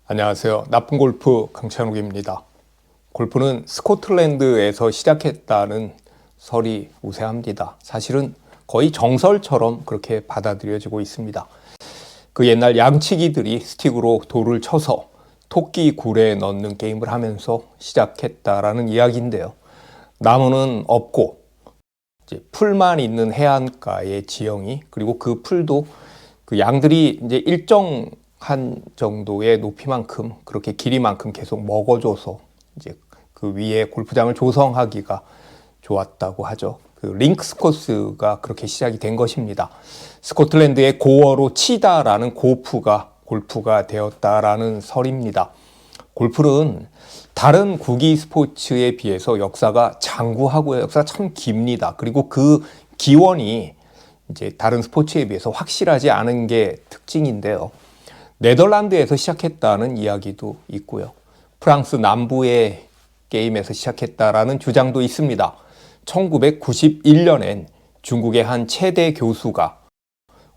안녕하세요. 나쁜 골프 강찬욱입니다. 골프는 스코틀랜드에서 시작했다는 설이 우세합니다. 사실은 거의 정설처럼 그렇게 받아들여지고 있습니다. 그 옛날 양치기들이 스틱으로 돌을 쳐서 토끼 굴에 넣는 게임을 하면서 시작했다라는 이야기인데요. 나무는 없고 이제 풀만 있는 해안가의 지형이, 그리고 그 풀도 그 양들이 이제 일정한 정도의 높이만큼, 그렇게 길이만큼 계속 먹어줘서 이제 그 위에 골프장을 조성하기가 좋았다고 하죠. 그 링크스 코스가 그렇게 시작이 된 것입니다. 스코틀랜드의 고어로 치다라는 고프가 골프가 되었다라는 설입니다. 골프는 다른 구기 스포츠에 비해서 역사가 장구하고요. 역사가 참 깁니다. 그리고 그 기원이 이제 다른 스포츠에 비해서 확실하지 않은 게 특징인데요. 네덜란드에서 시작했다는 이야기도 있고요. 프랑스 남부의 게임에서 시작했다라는 주장도 있습니다. 1991년엔 중국의 한 체대 교수가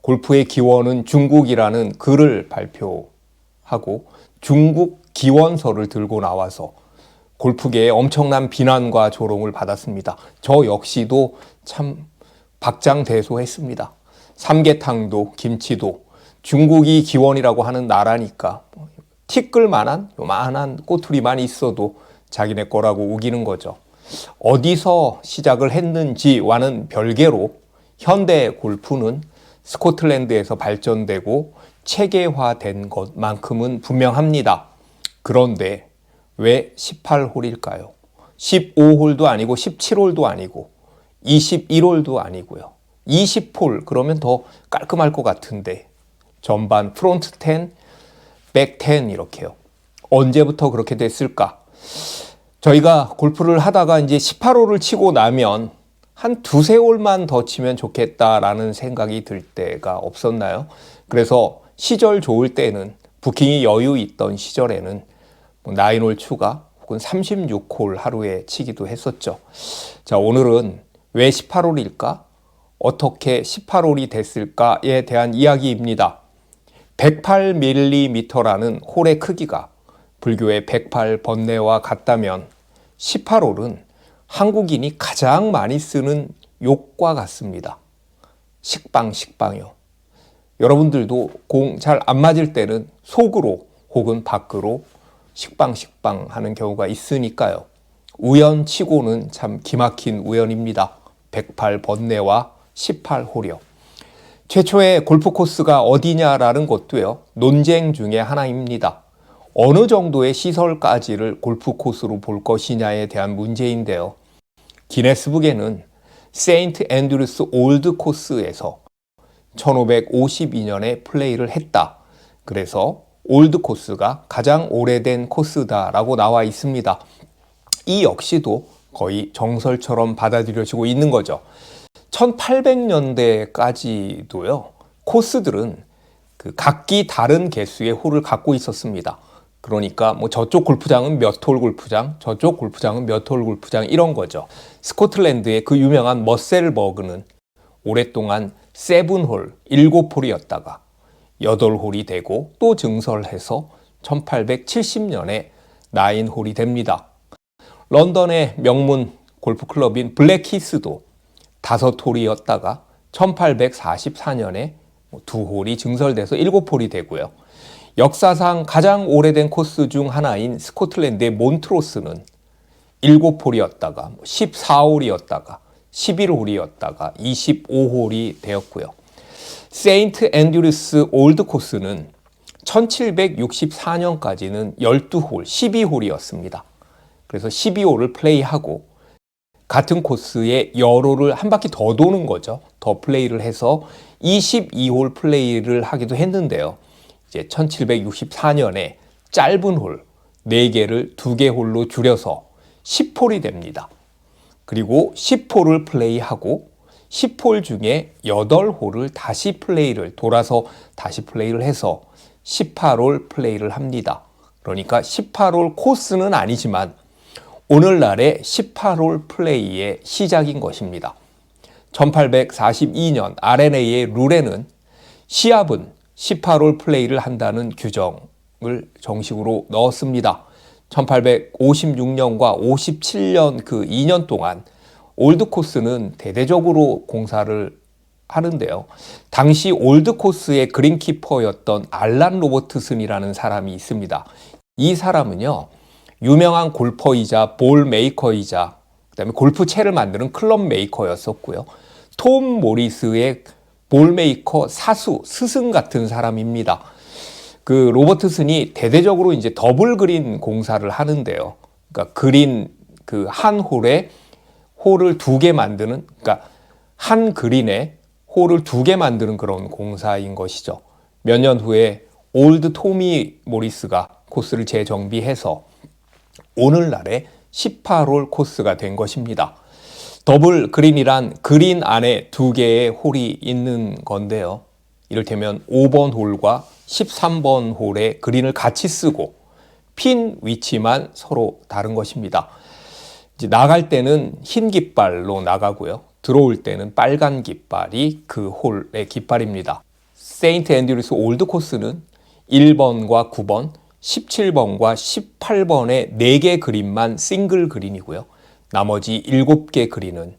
골프의 기원은 중국이라는 글을 발표하고 중국 기원서를 들고 나와서 골프계에 엄청난 비난과 조롱을 받았습니다. 저 역시도 참 박장대소했습니다. 삼계탕도 김치도 중국이 기원이라고 하는 나라니까 티끌만한 요만한 꼬투리만 있어도 자기네 거라고 우기는 거죠. 어디서 시작을 했는지와는 별개로 현대 골프는 스코틀랜드에서 발전되고 체계화된 것만큼은 분명합니다. 그런데 왜 18홀일까요? 15홀도 아니고 17홀도 아니고 21홀도 아니고요. 20홀 그러면 더 깔끔할 것 같은데 전반 프론트 10, 백 10 이렇게요. 언제부터 그렇게 됐을까? 저희가 골프를 하다가 이제 18홀을 치고 나면 한 두세 홀만 더 치면 좋겠다라는 생각이 들 때가 없었나요? 그래서 시절 좋을 때는, 부킹이 여유 있던 시절에는 9홀 추가 혹은 36홀 하루에 치기도 했었죠. 자, 오늘은 왜 18홀일까? 어떻게 18홀이 됐을까에 대한 이야기입니다. 108mm라는 홀의 크기가 불교의 108 번뇌와 같다면 18홀은 한국인이 가장 많이 쓰는 욕과 같습니다. 식빵요. 여러분들도 공 잘 안 맞을 때는 속으로 혹은 밖으로 식빵 하는 경우가 있으니까요. 우연치고는 참 기막힌 우연입니다. 108 번뇌와 18홀이요. 최초의 골프 코스가 어디냐라는 것도요, 논쟁 중에 하나입니다. 어느 정도의 시설까지를 골프 코스로 볼 것이냐에 대한 문제인데요. 기네스북에는 세인트 앤드루스 올드 코스에서 1552년에 플레이를 했다. 그래서 올드 코스가 가장 오래된 코스다라고 나와 있습니다. 이 역시도 거의 정설처럼 받아들여지고 있는 거죠. 1800년대까지도요, 코스들은 그 각기 다른 개수의 홀을 갖고 있었습니다. 그러니까 뭐 저쪽 골프장은 몇 홀 골프장, 저쪽 골프장은 몇 홀 골프장, 이런 거죠. 스코틀랜드의 그 유명한 머셀버그는 오랫동안 7홀, 7홀이었다가 8홀이 되고 또 증설해서 1870년에 9홀이 됩니다. 런던의 명문 골프클럽인 블랙히스도 5홀이었다가 1844년에 2홀이 증설돼서 7홀이 되고요. 역사상 가장 오래된 코스 중 하나인 스코틀랜드의 몬트로스는 7홀이었다가 14홀이었다가 11홀이었다가 25홀이 되었고요. 세인트 앤드루스 올드 코스는 1764년까지는 12홀, 12홀이었습니다. 그래서 12홀을 플레이하고 같은 코스에 여로를 한 바퀴 더 도는 거죠. 더 플레이를 해서 22홀 플레이를 하기도 했는데요. 이제 1764년에 짧은 홀 4개를 2개 홀로 줄여서 10홀이 됩니다. 그리고 10홀을 플레이하고 10홀 중에 8홀을 다시 플레이를 돌아서 다시 플레이를 해서 18홀 플레이를 합니다. 그러니까 18홀 코스는 아니지만 오늘날의 18홀 플레이의 시작인 것입니다. 1842년 R&A의 룰에는 시합은 18홀 플레이를 한다는 규정이 정식으로 넣었습니다. 1856년과 57년 그 2년 동안 올드코스는 대대적으로 공사를 하는데요. 당시 올드코스의 그린키퍼였던 알란 로버트슨이라는 사람이 있습니다. 이 사람은요, 유명한 골퍼이자 볼 메이커이자 그다음에 골프채를 만드는 클럽 메이커였었고요. 톰 모리스의 볼 메이커 사수, 스승 같은 사람입니다. 그 로버트슨이 대대적으로 이제 더블 그린 공사를 하는데요. 그러니까 그린 그 한 홀에 홀을 2개 만드는, 그러니까 한 그린에 홀을 2개 만드는 그런 공사인 것이죠. 몇 년 후에 올드 토미 모리스가 코스를 재정비해서 오늘날의 18홀 코스가 된 것입니다. 더블 그린이란 그린 안에 2개의 홀이 있는 건데요. 이를테면 5번 홀과 13번 홀에 그린을 같이 쓰고 핀 위치만 서로 다른 것입니다. 이제 나갈 때는 흰 깃발로 나가고요. 들어올 때는 빨간 깃발이 그 홀의 깃발입니다. 세인트 앤드류스 올드 코스는 1번과 9번, 17번과 18번의 4개 그린만 싱글 그린이고요. 나머지 7개 그린은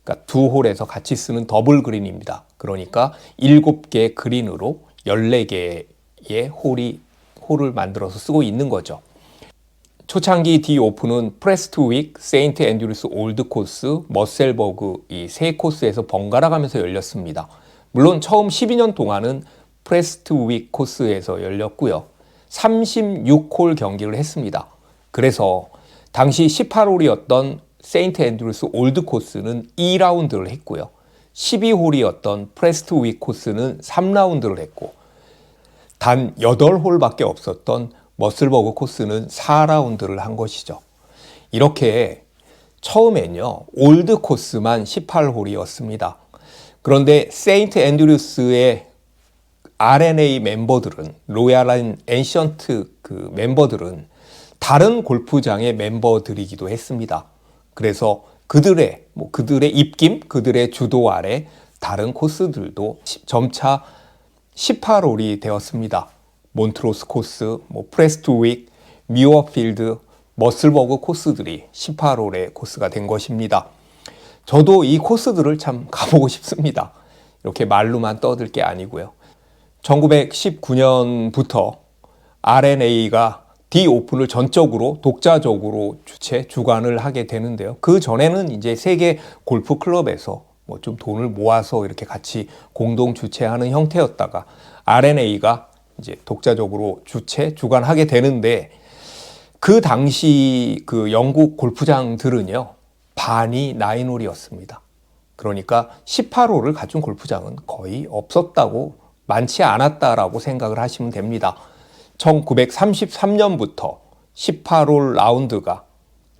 그러니까 2홀에서 같이 쓰는 더블 그린입니다. 그러니까 7개 그린으로 14개의 홀을 만들어서 쓰고 있는 거죠. 초창기 디 오픈은 프레스트윅, 세인트 앤드류스 올드 코스, 머셀버그 이 세 코스에서 번갈아 가면서 열렸습니다. 물론 처음 12년 동안은 프레스트윅 코스에서 열렸고요. 36홀 경기를 했습니다. 그래서 당시 18홀이었던 세인트 앤드류스 올드 코스는 2라운드를 했고요. 12홀이었던 프레스트윅 코스는 3라운드를 했고 단 8홀밖에 없었던 머슬버그 코스는 4라운드를 한 것이죠. 이렇게 처음엔요, 올드 코스만 18홀이었습니다. 그런데 세인트 앤드류스의 RNA 멤버들은, 로얄 앤 엔션트 그 멤버들은 다른 골프장의 멤버들이기도 했습니다. 그래서 그들의 입김, 그들의 주도 아래 다른 코스들도 점차 18홀이 되었습니다. 몬트로스 코스, 프레스트윅, 뮤어필드, 머슬버그 코스들이 18홀의 코스가 된 것입니다. 저도 이 코스들을 참 가보고 싶습니다. 이렇게 말로만 떠들 게 아니고요. 1919년부터 RNA가 디 오픈을 전적으로 독자적으로 주관을 하게 되는데요. 그 전에는 이제 세계 골프 클럽에서 좀 돈을 모아서 이렇게 같이 공동 주최하는 형태였다가 RNA가 이제 독자적으로 주관하게 되는데 그 당시 그 영국 골프장들은요, 반이 9홀이었습니다. 그러니까 18홀을 갖춘 골프장은 거의 없었다고, 많지 않았다라고 생각을 하시면 됩니다. 1933년부터 18홀 라운드가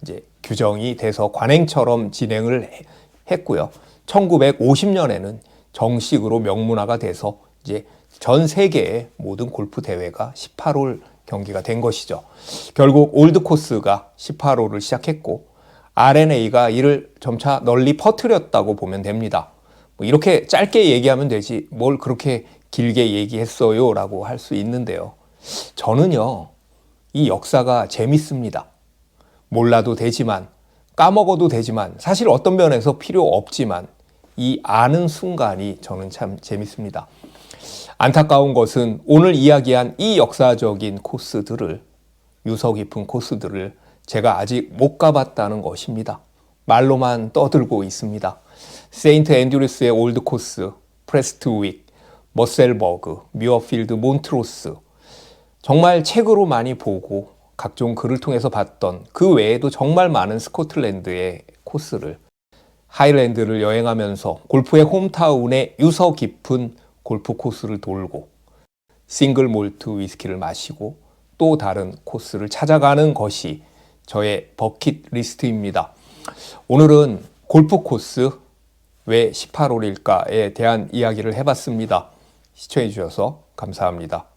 이제 규정이 돼서 관행처럼 진행을 했고요. 1950년에는 정식으로 명문화가 돼서 이제 전 세계의 모든 골프 대회가 18홀 경기가 된 것이죠. 결국 올드 코스가 18홀을 시작했고 RNA가 이를 점차 널리 퍼뜨렸다고 보면 됩니다. 이렇게 짧게 얘기하면 되지 뭘 그렇게 길게 얘기했어요 라고 할 수 있는데요. 저는요, 이 역사가 재밌습니다. 몰라도 되지만, 까먹어도 되지만, 사실 어떤 면에서 필요 없지만 이 아는 순간이 저는 참 재밌습니다. 안타까운 것은 오늘 이야기한 이 역사적인 코스들을, 유서 깊은 코스들을 제가 아직 못 가봤다는 것입니다. 말로만 떠들고 있습니다. 세인트 앤드류스의 올드 코스, 프레스트윅, 머셀버그, 뮤어필드, 몬트로스, 정말 책으로 많이 보고 각종 글을 통해서 봤던 그 외에도 정말 많은 스코틀랜드의 코스를, 하일랜드를 여행하면서 골프의 홈타운의 유서 깊은 골프 코스를 돌고 싱글 몰트 위스키를 마시고 또 다른 코스를 찾아가는 것이 저의 버킷리스트입니다. 오늘은 골프 코스 왜 18홀일까에 대한 이야기를 해봤습니다. 시청해 주셔서 감사합니다.